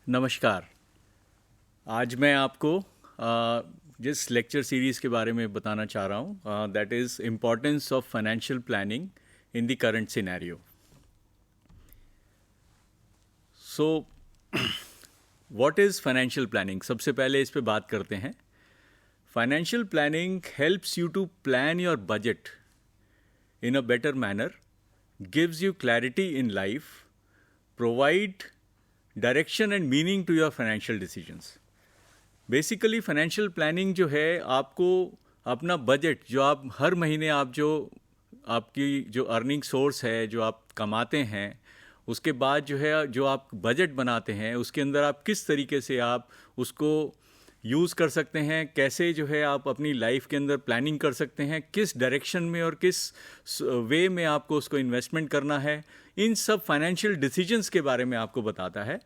नमस्कार। आज मैं आपको जिस लेक्चर सीरीज़ के बारे में बताना चाह रहा हूँ that is importance of financial planning in the current scenario. So what is financial planning? सबसे पहले इस पे बात करते हैं। Financial planning helps you to plan your budget in a better manner, gives you clarity in life, provide direction and meaning to your financial decisions. Basically financial planning जो है आपको अपना बजट जो आप हर महीने आपकी जो अर्निंग सोर्स है जो आप कमाते हैं उसके बाद जो है जो आप बजट बनाते हैं उसके अंदर आप किस तरीके से आप उसको यूज़ कर सकते हैं, कैसे जो है आप अपनी लाइफ के अंदर प्लानिंग कर सकते हैं, किस डायरेक्शन में और किस वे में आपको उसको इन्वेस्टमेंट करना है, इन सब फाइनेंशियल डिसीजंस के बारे में आपको बताता है।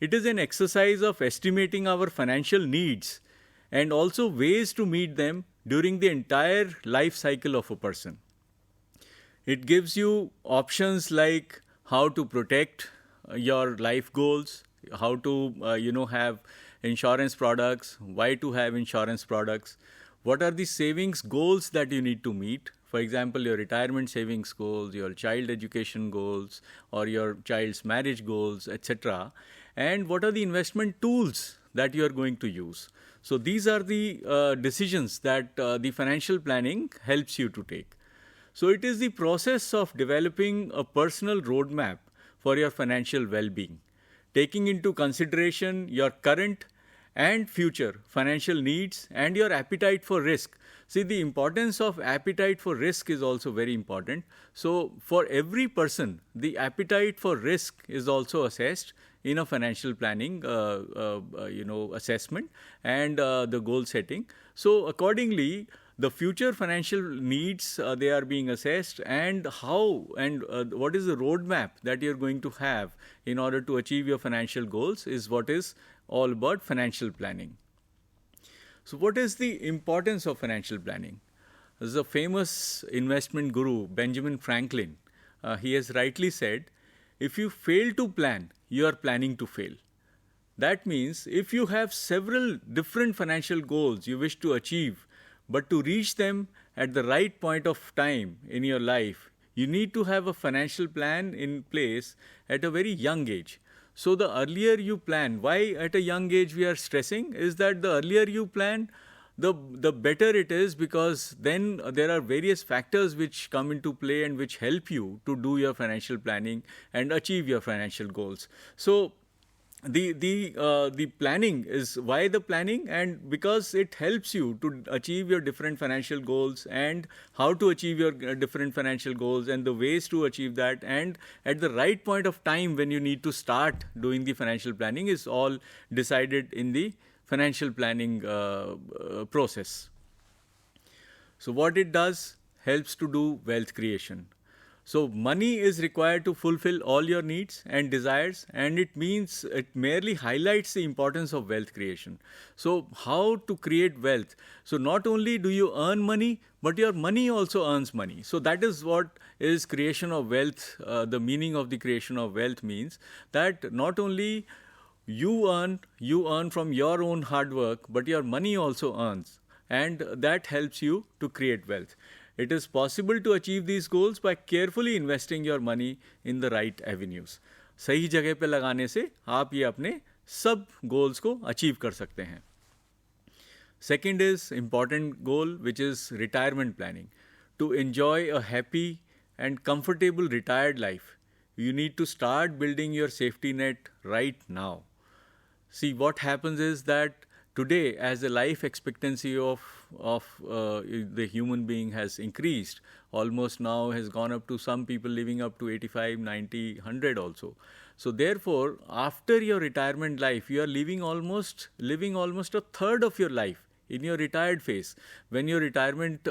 It is an exercise of estimating our financial needs and also ways to meet them during the entire life cycle of a person. It gives you options like how to protect your life goals, how to have insurance products, why to have insurance products, what are the savings goals that you need to meet. For example, your retirement savings goals, your child education goals, or your child's marriage goals, etc. And what are the investment tools that you are going to use. So these are the decisions that the financial planning helps you to take. So it is the process of developing a personal roadmap for your financial well-being, taking into consideration your current and future financial needs and your appetite for risk. See, the importance of appetite for risk is also very important. So for every person, the appetite for risk is also assessed in a financial planning assessment and the goal setting. So accordingly, the future financial needs they are being assessed, and how and what is the roadmap that you're going to have in order to achieve your financial goals is what is all about financial planning. So what is the importance of financial planning? As a famous investment guru, Benjamin Franklin, he has rightly said, if you fail to plan, you are planning to fail. That means if you have several different financial goals you wish to achieve, but to reach them at the right point of time in your life, you need to have a financial plan in place at a very young age. So the earlier you plan, why at a young age we are stressing is that the earlier you plan, the better it is, because then there are various factors which come into play and which help you to do your financial planning and achieve your financial goals. So the planning is why the planning, and because it helps you to achieve your different financial goals and how to achieve your different financial goals and the ways to achieve that, and at the right point of time when you need to start doing the financial planning is all decided in the financial planning process. So what it does, helps to do wealth creation. So money is required to fulfill all your needs and desires, and it means it merely highlights the importance of wealth creation. So how to create wealth? So not only do you earn money, but your money also earns money. So that is what is creation of wealth. The meaning of the creation of wealth means that not only you earn from your own hard work, but your money also earns, and that helps you to create wealth. It is possible to achieve these goals by carefully investing your money in the right avenues. सही जगह पे लगाने से आप ये अपने सब goals को achieve कर सकते हैं. Second is important goal, which is retirement planning. To enjoy a happy and comfortable retired life, you need to start building your safety net right now. See, what happens is that today, as the life expectancy of the human being has increased, almost now has gone up to some people living up to 85, 90, 100 also. So therefore, after your retirement life, you are living almost a third of your life in your retired phase, when your retirement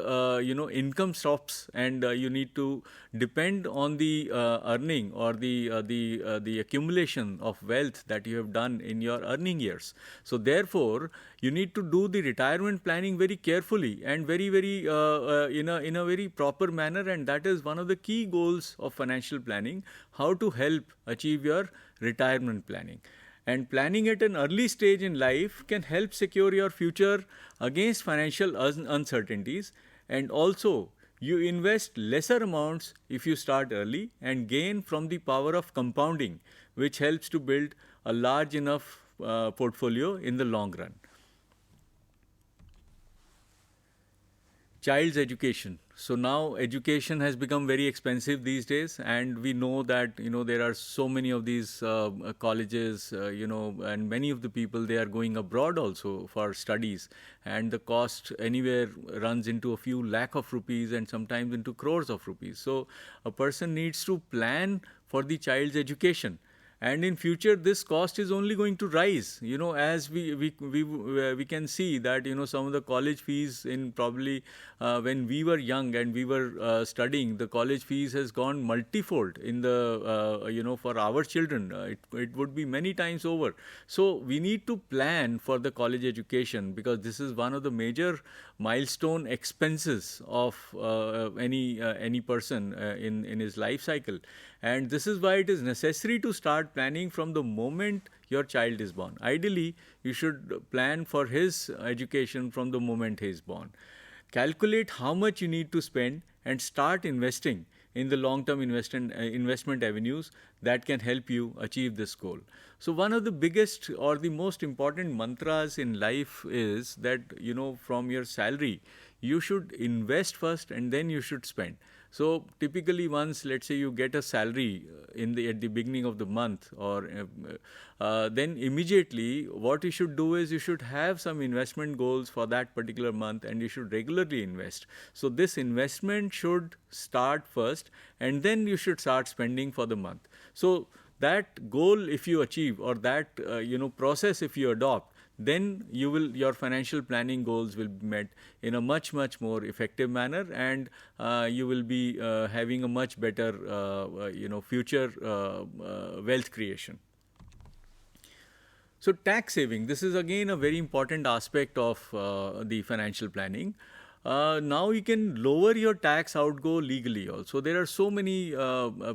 income stops and you need to depend on the earning or the accumulation of wealth that you have done in your earning years. So therefore you need to do the retirement planning very carefully and very in a very proper manner, and that is one of the key goals of financial planning, how to help achieve your retirement planning. And planning at an early stage in life can help secure your future against financial uncertainties. And also, you invest lesser amounts if you start early and gain from the power of compounding, which helps to build a large enough portfolio in the long run. Child's education. So now education has become very expensive these days, and we know that there are so many of these colleges, and many of the people, they are going abroad also for studies, and the cost anywhere runs into a few lakh of rupees and sometimes into crores of rupees. So a person needs to plan for the child's education. And in future, this cost is only going to rise. As we can see that some of the college fees in probably when we were young and we were studying, the college fees has gone multifold in the for our children. It would be many times over. So we need to plan for the college education, because this is one of the major milestone expenses of any person in his life cycle. And this is why it is necessary to start planning from the moment your child is born. Ideally, you should plan for his education from the moment he is born. Calculate how much you need to spend and start investing in the long-term investment avenues that can help you achieve this goal. So one of the biggest or the most important mantras in life is that, from your salary, you should invest first and then you should spend. So typically, once, let's say, you get a salary at the beginning of the month, or then immediately what you should do is you should have some investment goals for that particular month, and you should regularly invest. So this investment should start first, and then you should start spending for the month. So that goal, if you achieve, or that process, if you adopt, then your financial planning goals will be met in a much more effective manner, and you will be having a much better future wealth creation. So tax saving, this is again a very important aspect of the financial planning. Now you can lower your tax outgo legally also. There are so many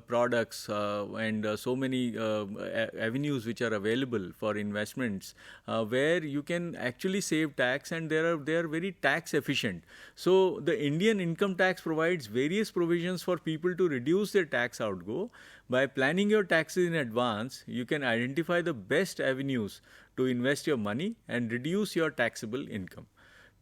products and so many avenues which are available for investments where you can actually save tax, and they are very tax efficient. So the Indian income tax provides various provisions for people to reduce their tax outgo. By planning your taxes in advance, you can identify the best avenues to invest your money and reduce your taxable income.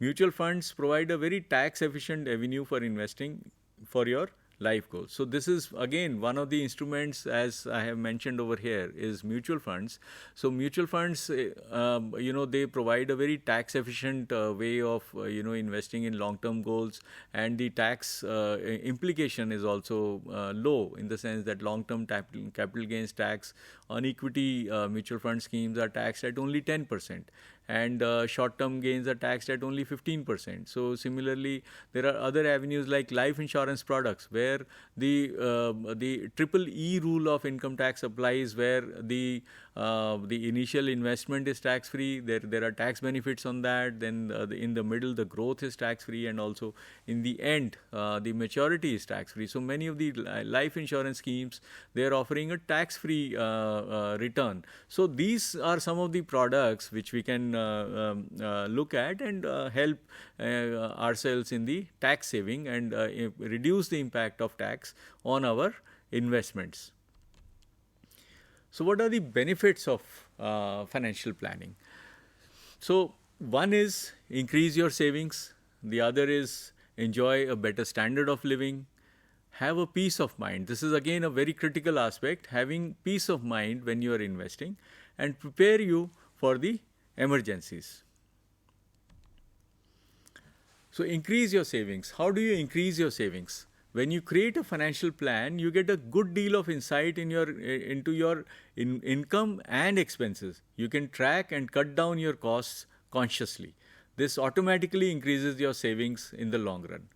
Mutual funds provide a very tax-efficient avenue for investing for your life goals. So this is again one of the instruments, as I have mentioned over here, is mutual funds. So mutual funds, they provide a very tax-efficient way of investing in long-term goals, and the tax implication is also low, in the sense that long-term capital gains tax on equity mutual fund schemes are taxed at only 10%. And short-term gains are taxed at only 15%. So similarly, there are other avenues like life insurance products, where the triple E rule of income tax applies, where the initial investment is tax-free. There are tax benefits on that. Then in the middle, the growth is tax-free, and also in the end, the maturity is tax-free. So many of the life insurance schemes, they are offering a tax-free return. So these are some of the products which we can look at and help ourselves in the tax saving and reduce the impact of tax on our investments. So what are the benefits of financial planning? So one is increase your savings. The other is enjoy a better standard of living. Have a peace of mind. This is again a very critical aspect, having peace of mind when you are investing, and prepare you for the emergencies. So increase your savings. How do you increase your savings? When you create a financial plan, you get a good deal of insight into your income and expenses. You can track and cut down your costs consciously. This automatically increases your savings in the long run.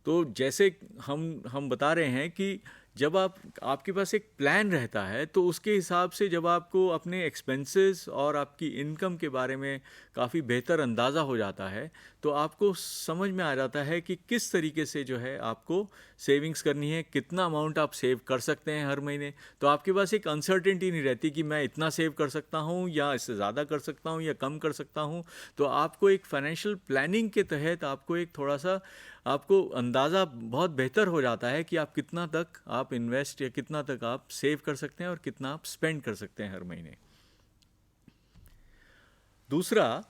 तो जैसे हम बता रहे हैं कि जब आपके पास एक प्लान रहता है तो उसके हिसाब से जब आपको अपने एक्सपेंसेस और आपकी इनकम के बारे में काफ़ी बेहतर अंदाज़ा हो जाता है, तो आपको समझ में आ जाता है कि किस तरीके से जो है आपको सेविंग्स करनी है, कितना अमाउंट आप सेव कर सकते हैं हर महीने। तो आपके पास एक अनसर्टेनिटी नहीं रहती कि मैं इतना सेव कर सकता हूँ या इससे ज़्यादा कर सकता हूँ या कम कर सकता हूँ। तो आपको एक फाइनेंशियल प्लानिंग के तहत आपको एक थोड़ा सा आपको अंदाज़ा बहुत बेहतर हो जाता है कि आप कितना तक आप इन्वेस्ट या कितना तक आप सेव कर सकते हैं और कितना आप स्पेंड कर सकते हैं हर महीने। दूसरा,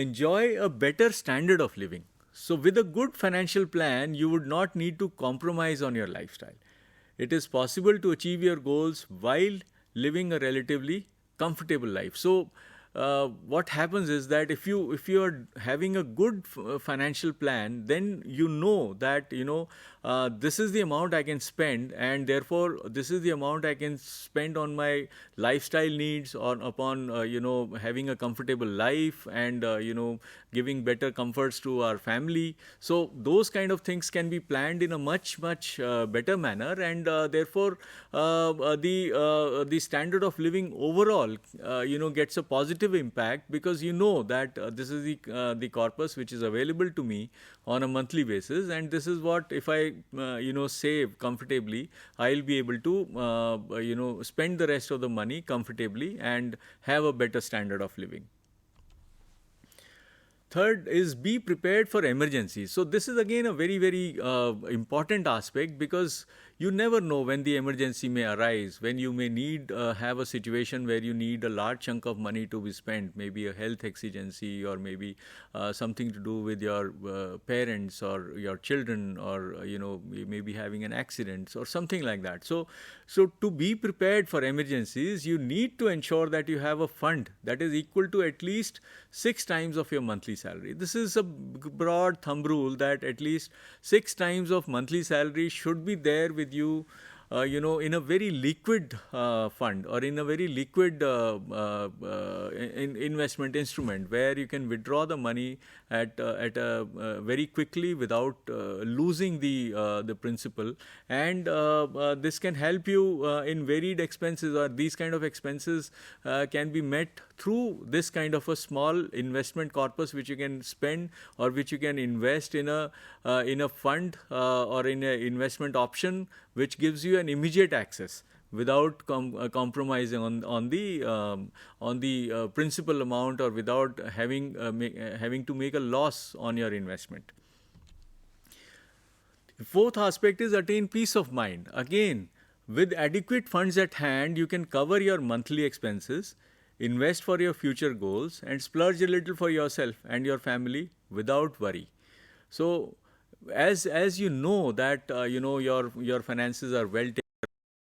enjoy a better standard of living. So, with a good financial plan, you would not need to compromise on your lifestyle. It is possible to achieve your goals while living a relatively comfortable life. So, what happens is that if you are having a good financial plan, then you know that this is the amount I can spend, and therefore this is the amount I can spend on my lifestyle needs or upon having a comfortable life and giving better comforts to our family. So those kind of things can be planned in a much better manner, and therefore the standard of living overall gets a positive impact, because you know that this is the corpus which is available to me on a monthly basis, and this is what, if I save comfortably, I'll be able to spend the rest of the money comfortably and have a better standard of living. Third is be prepared for emergencies. So this is again a very important aspect, because you never know when the emergency may arise, when you may need have a situation where you need a large chunk of money to be spent, maybe a health exigency, or maybe something to do with your parents or your children, or you may be having an accident or something like that. So to be prepared for emergencies, you need to ensure that you have a fund that is equal to at least 6 times of your monthly salary. This is a broad thumb rule that at least 6 times of monthly salary should be there with you, in a very liquid fund, or in a very liquid investment instrument, where you can withdraw the money at very quickly without losing the principal, and this can help you in varied expenses, or these kind of expenses can be met through this kind of a small investment corpus which you can spend, or which you can invest in a fund or in an investment option which gives you an immediate access without compromising on the principal amount, or without having to make a loss on your investment. The fourth aspect is attain peace of mind. Again, with adequate funds at hand, you can cover your monthly expenses, invest for your future goals, and splurge a little for yourself and your family without worry. So as you know that your finances are well taken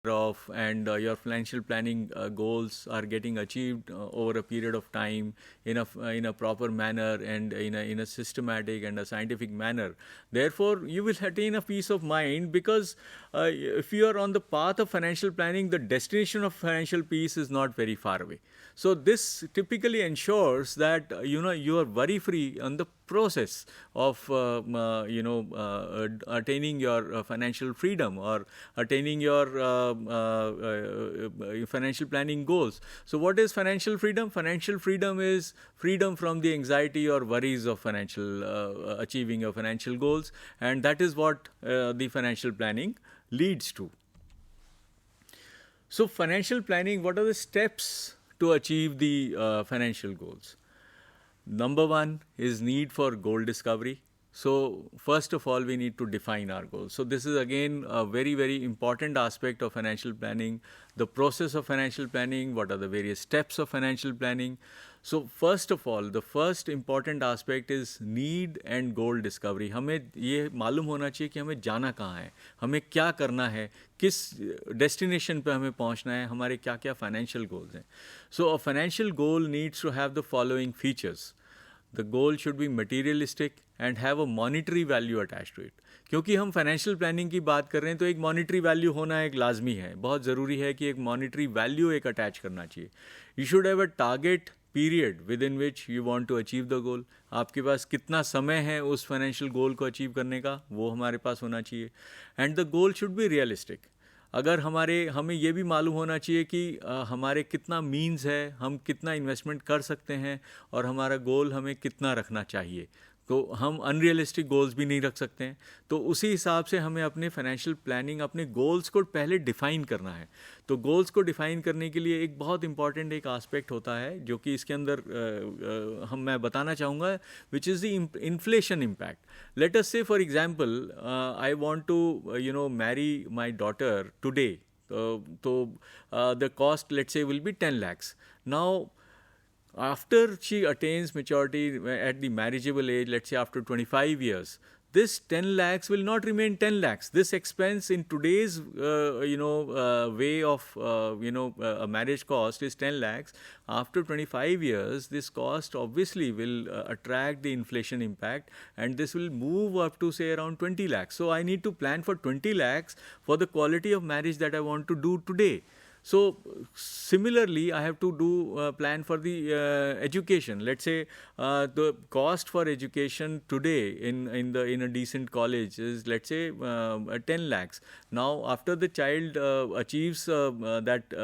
of, and your financial planning goals are getting achieved over a period of time in a proper manner, and in a systematic and a scientific manner. Therefore, you will attain a peace of mind, because if you are on the path of financial planning, the destination of financial peace is not very far away. So this typically ensures that you are worry free on the process of attaining your financial freedom, or attaining your financial planning goals. So what is financial freedom? Financial freedom is freedom from the anxiety or worries of achieving your financial goals, and that is what the financial planning leads to. So financial planning, what are the steps to achieve the financial goals? Number one is need for goal discovery. So first of all, we need to define our goals. So this is again a very important aspect of financial planning, the process of financial planning, what are the various steps of financial planning. So first of all, the first important aspect is need and goal discovery. हमें ये मालूम होना चाहिए कि हमें जाना कहाँ है, हमें क्या करना है, किस डेस्टिनेशन पे हमें पहुँचना है, हमारे क्या क्या फाइनेंशियल गोल्स हैं. So a financial goal needs to have the following features. The goal should be materialistic and have a monetary value attached to it. क्योंकि हम फाइनेंशियल प्लानिंग की बात कर रहे हैं, तो एक मॉनिटरी वैल्यू होना एक लाजमी है, बहुत ज़रूरी है कि एक मॉनिटरी वैल्यू एक अटैच करना चाहिए. You should have a target period within which you want to achieve the goal. आपके पास कितना समय है उस फाइनेंशियल गोल को अचीव करने का, वो हमारे पास होना चाहिए. And the goal should be realistic. अगर हमें ये भी मालूम होना चाहिए कि हमारे कितना मीन्स है, हम कितना इन्वेस्टमेंट कर सकते हैं और हमारा गोल हमें कितना रखना चाहिए। तो हम अनरियलिस्टिक गोल्स भी नहीं रख सकते हैं। तो उसी हिसाब से हमें अपने फाइनेंशियल प्लानिंग, अपने गोल्स को पहले डिफ़ाइन करना है। तो गोल्स को डिफ़ाइन करने के लिए एक बहुत इंपॉर्टेंट एक आस्पेक्ट होता है जो कि इसके अंदर मैं बताना चाहूँगा, which is the inflation impact. Let us say for example I want to marry my daughter today, तो the cost let's say will be 10 lakhs. Now after she attains maturity at the marriageable age, let's say after 25 years, this 10 lakhs will not remain 10 lakhs. This expense in today's way of a marriage cost is 10 lakhs. After 25 years, this cost obviously will attract the inflation impact, and this will move up to say around 20 lakhs. So I need to plan for 20 lakhs for the quality of marriage that I want to do today. So similarly, I have to do plan for the education. Let's say the cost for education today in a decent college is, let's say, 10 lakhs. Now, after the child achieves that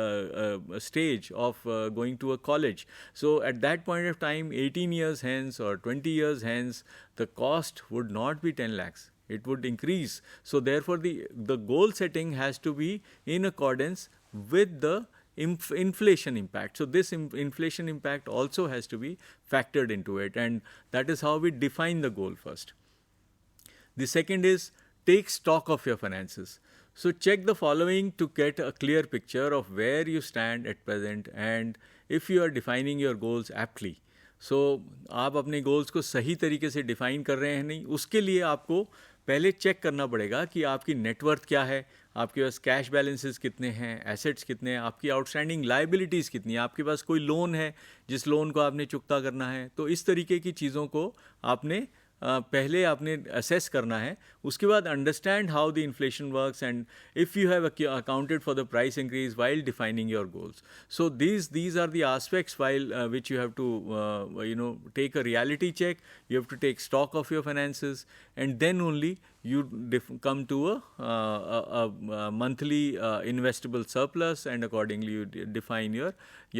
stage of going to a college, so at that point of time, 18 years hence or 20 years hence, the cost would not be 10 lakhs. It would increase. So therefore, the goal setting has to be in accordance with the inflation impact. So this inflation impact also has to be factored into it, and that is how we define the goal first. The second is take stock of your finances. So check the following to get a clear picture of where you stand at present and if you are defining your goals aptly. So आप अपने goals को सही तरीके से define कर रहे हैं नहीं, उसके लिए आपको पहले चेक करना पड़ेगा कि आपकी नेटवर्थ क्या है, आपके पास कैश बैलेंसेस कितने हैं, एसेट्स कितने हैं, आपकी आउटस्टैंडिंग लायबिलिटीज़ कितनी है, आपके पास कोई लोन है जिस लोन को आपने चुकता करना है। तो इस तरीके की चीज़ों को आपने पहले आपने असेस करना है। उसके बाद understand how the inflation works and if you have accounted for the price increase while defining your goals. So these are the aspects while which you have to take a reality check. You have to take stock of your finances, and then only you come to a monthly investable surplus, and accordingly you define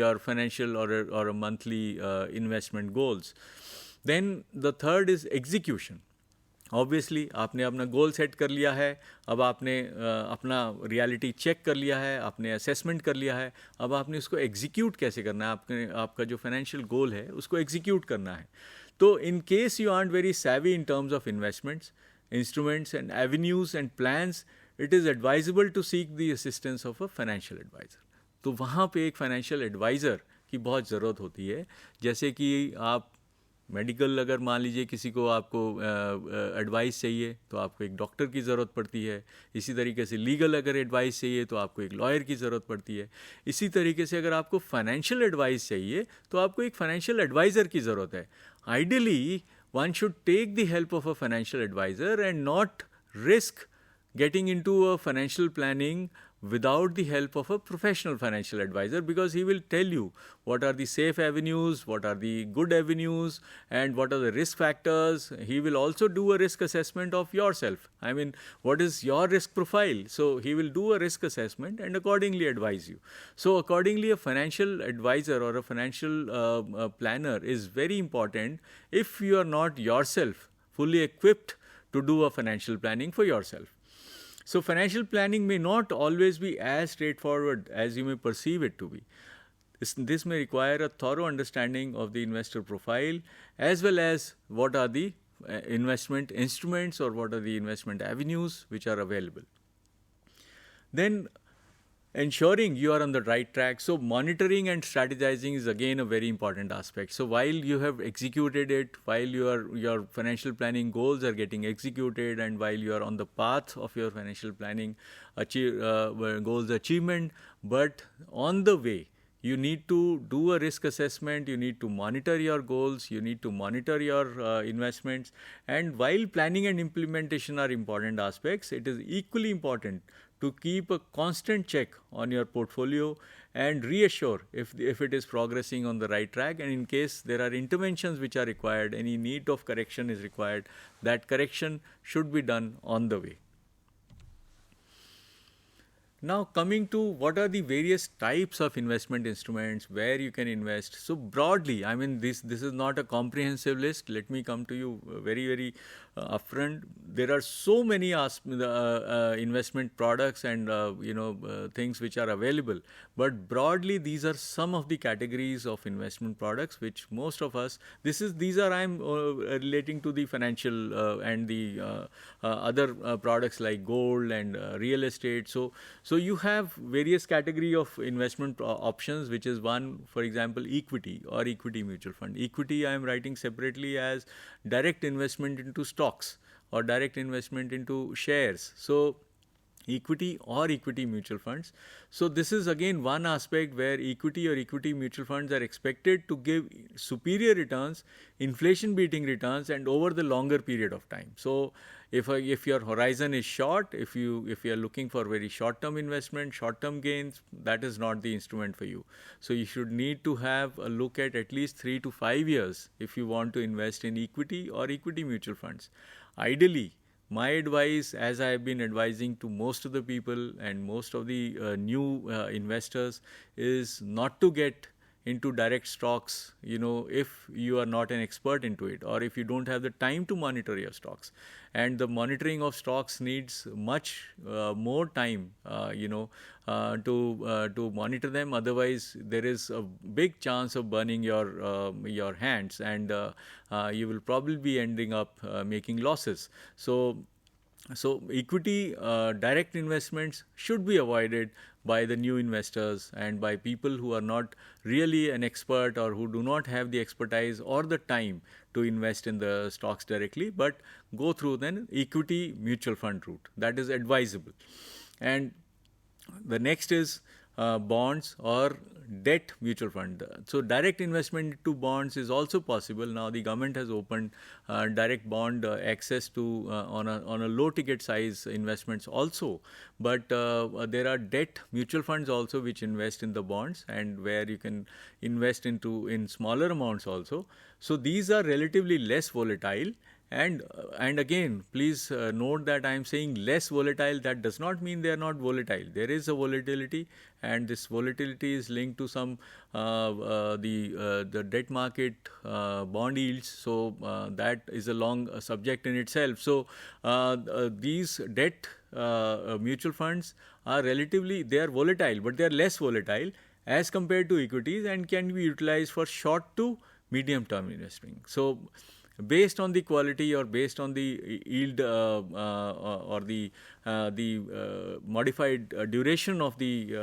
your financial or a monthly investment goals. Then the third is execution. Obviously आपने अपना goal set कर लिया है, अब आपने अपना reality check कर लिया है, आपने असेसमेंट कर लिया है, अब आपने उसको एग्जीक्यूट कैसे करना है, आपका जो फाइनेंशियल गोल है उसको एग्जीक्यूट करना है. तो in case you art very savvy in terms of investments, instruments and avenues and plans, it is advisable to seek the assistance of a financial advisor. तो वहाँ पे एक फाइनेंशियल एडवाइज़र की बहुत ज़रूरत होती है. जैसे कि आप मेडिकल, अगर मान लीजिए किसी को आपको एडवाइस चाहिए तो आपको एक डॉक्टर की ज़रूरत पड़ती है. इसी तरीके से लीगल अगर एडवाइस चाहिए तो आपको एक लॉयर की ज़रूरत पड़ती है. इसी तरीके से अगर आपको फाइनेंशियल एडवाइस चाहिए तो आपको एक फाइनेंशियल एडवाइज़र की ज़रूरत है. Ideally one should take the help of a financial advisor and not risk getting into a financial planning without the help of a professional financial advisor, because he will tell you what are the safe avenues, what are the good avenues, and what are the risk factors. He will also do a risk assessment of yourself. I mean, what is your risk profile? So he will do a risk assessment and accordingly advise you. So accordingly, a financial advisor or a financial planner is very important if you are not yourself fully equipped to do a financial planning for yourself. So financial planning may not always be as straightforward as you may perceive it to be. This may require a thorough understanding of the investor profile, as well as what are the investment instruments or what are the investment avenues which are available. Then ensuring you are on the right track. So monitoring and strategizing is again a very important aspect. So while you have executed it, while your financial planning goals are getting executed, and while you are on the path of your financial planning goals achievement, but on the way, you need to do a risk assessment, you need to monitor your goals, you need to monitor your investments. And while planning and implementation are important aspects, it is equally important to keep a constant check on your portfolio and reassure if it is progressing on the right track, and in case there are interventions which are required, any need of correction is required, that correction should be done on the way. Now, coming to what are the various types of investment instruments where you can invest. So broadly, I mean, this is not a comprehensive list. Let me come to you very upfront. There are so many investment products and things which are available. But broadly, these are some of the categories of investment products which most of us. These are I'm relating to the financial and the other products like gold and real estate. So you have various category of investment options, which is one, for example, equity or equity mutual fund. Equity I am writing separately as direct investment into stocks or direct investment into shares. So equity or equity mutual funds. So this is again one aspect where equity or equity mutual funds are expected to give superior returns, inflation beating returns, and over the longer period of time. So if your horizon is short, if you are looking for very short term investment, short term gains, that is not the instrument for you. So you should need to have a look at least 3 to 5 years if you want to invest in equity or equity mutual funds. Ideally, my advice, as I have been advising to most of the people and most of the new investors, is not to get into direct stocks, if you are not an expert into it, or if you don't have the time to monitor your stocks. And the monitoring of stocks needs much more time, to monitor them. Otherwise, there is a big chance of burning your hands, and you will probably be ending up making losses. So equity direct investments should be avoided by the new investors and by people who are not really an expert or who do not have the expertise or the time to invest in the stocks directly, but go through then equity mutual fund route. That is advisable. And the next is bonds or debt mutual fund. So direct investment into bonds is also possible. Now the government has opened direct bond access to on a low ticket size investments also. But there are debt mutual funds also which invest in the bonds, and where you can invest in smaller amounts also. So these are relatively less volatile. And again, please note that I am saying less volatile. That does not mean they are not volatile. There is a volatility, and this volatility is linked to some the debt market bond yields. So that is a long subject in itself. So these debt mutual funds are they are volatile, but they are less volatile as compared to equities, and can be utilized for short to medium term investing. So based on the quality or based on the yield or the modified duration of the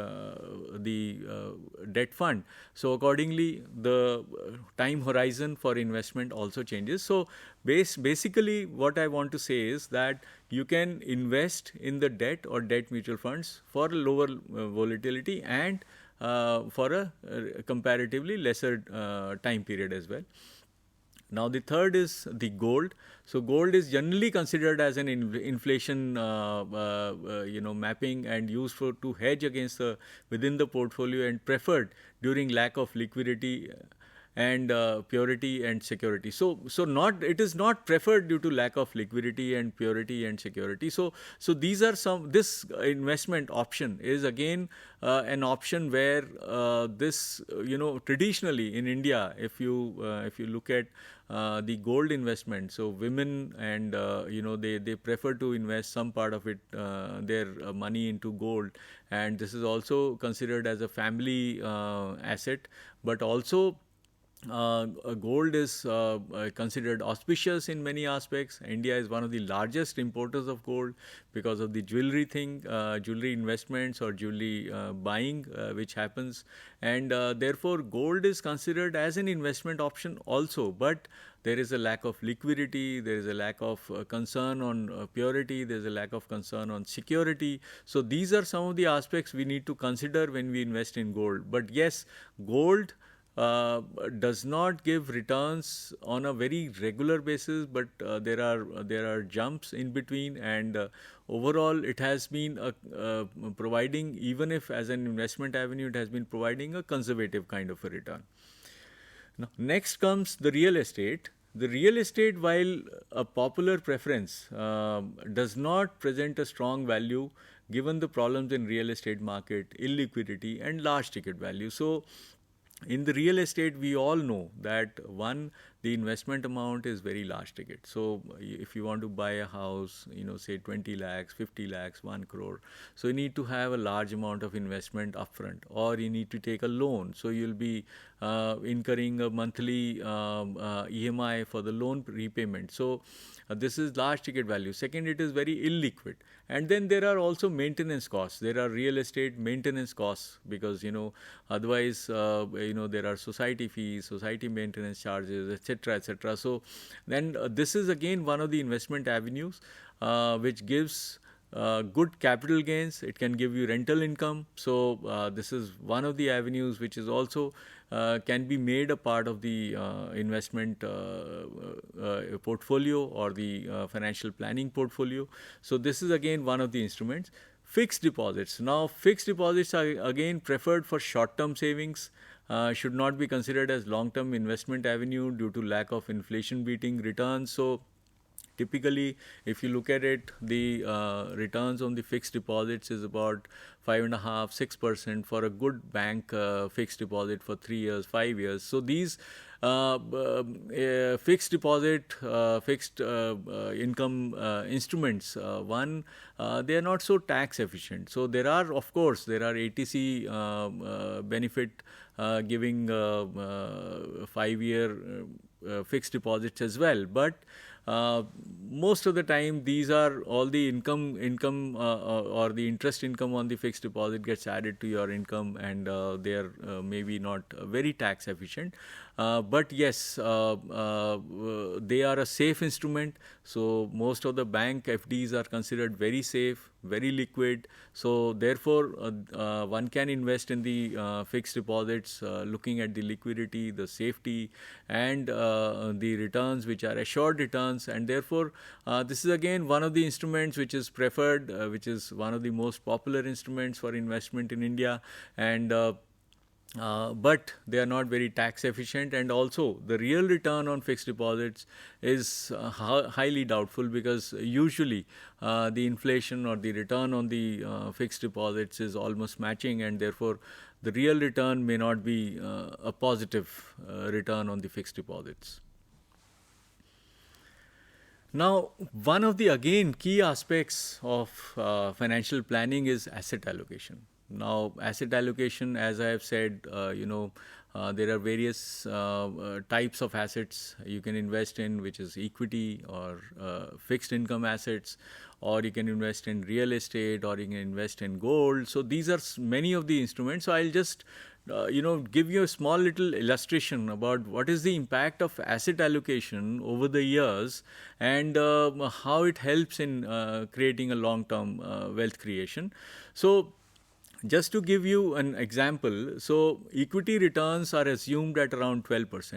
debt fund, so accordingly the time horizon for investment also changes. So basically what I want to say is that you can invest in the debt or debt mutual funds for lower volatility and for a comparatively lesser time period as well. Now the third is the gold. So gold is generally considered as an inflation mapping and used to hedge against within the portfolio, and preferred during lack of liquidity and purity and security. So it is not preferred due to lack of liquidity and purity and security. So these are this investment option is again an option where this traditionally in India, if you look at the gold investment, so women and they prefer to invest some part of it their money into gold, and this is also considered as a family asset, but also gold is considered auspicious in many aspects. India is one of the largest importers of gold because of the jewelry investments or jewelry buying which happens, and therefore gold is considered as an investment option also. But there is a lack of liquidity, there is a lack of concern on purity, there is a lack of concern on security. So these are some of the aspects we need to consider when we invest in gold. But yes, gold does not give returns on a very regular basis, but there are jumps in between, and overall it has been providing, even if as an investment avenue, it has been providing a conservative kind of a return. Now, next comes the real estate. The real estate, while a popular preference, does not present a strong value given the problems in real estate market, illiquidity and large ticket value. So in the real estate, we all know that one, the investment amount is very large ticket. So if you want to buy a house, say 20 lakhs, 50 lakhs, 1 crore, so you need to have a large amount of investment upfront, or you need to take a loan. So you'll be incurring a monthly EMI for the loan repayment. So this is large ticket value. Second, it is very illiquid. And then there are also maintenance costs. There are real estate maintenance costs because, otherwise, there are society fees, society maintenance charges, etc., etc. So then this is again one of the investment avenues which gives good capital gains. It can give you rental income. So this is one of the avenues which is also can be made a part of the investment portfolio or the financial planning portfolio. So this is again one of the instruments. Fixed deposits. Now, fixed deposits are again preferred for short-term savings. Should not be considered as long-term investment avenue due to lack of inflation-beating returns. So typically, if you look at it, the returns on the fixed deposits is about 5.5–6% for a good bank fixed deposit for 3 years, 5 years. So these fixed deposit, fixed income instruments, they are not so tax efficient. So there are, of course, ATC benefit giving 5-year fixed deposits as well, but most of the time these are all the income or the interest income on the fixed deposit gets added to your income, and they are maybe not very tax efficient, but yes, they are a safe instrument. So most of the bank FDs are considered very safe, very liquid. So therefore one can invest in the fixed deposits looking at the liquidity, the safety, and the returns which are assured returns. And therefore this is again one of the instruments which is preferred, which is one of the most popular instruments for investment in India. And but they are not very tax efficient, and also the real return on fixed deposits is highly doubtful, because usually the inflation or the return on the fixed deposits is almost matching, and therefore the real return may not be a positive return on the fixed deposits. Now, one of the again key aspects of financial planning is asset allocation. Now, asset allocation, as I have said, there are various types of assets you can invest in, which is equity or fixed income assets, or you can invest in real estate, or you can invest in gold. So these are many of the instruments. So I'll just give you a small little illustration about what is the impact of asset allocation over the years, and how it helps in creating a long-term wealth creation. So just to give you an example, so equity returns are assumed at around 12%.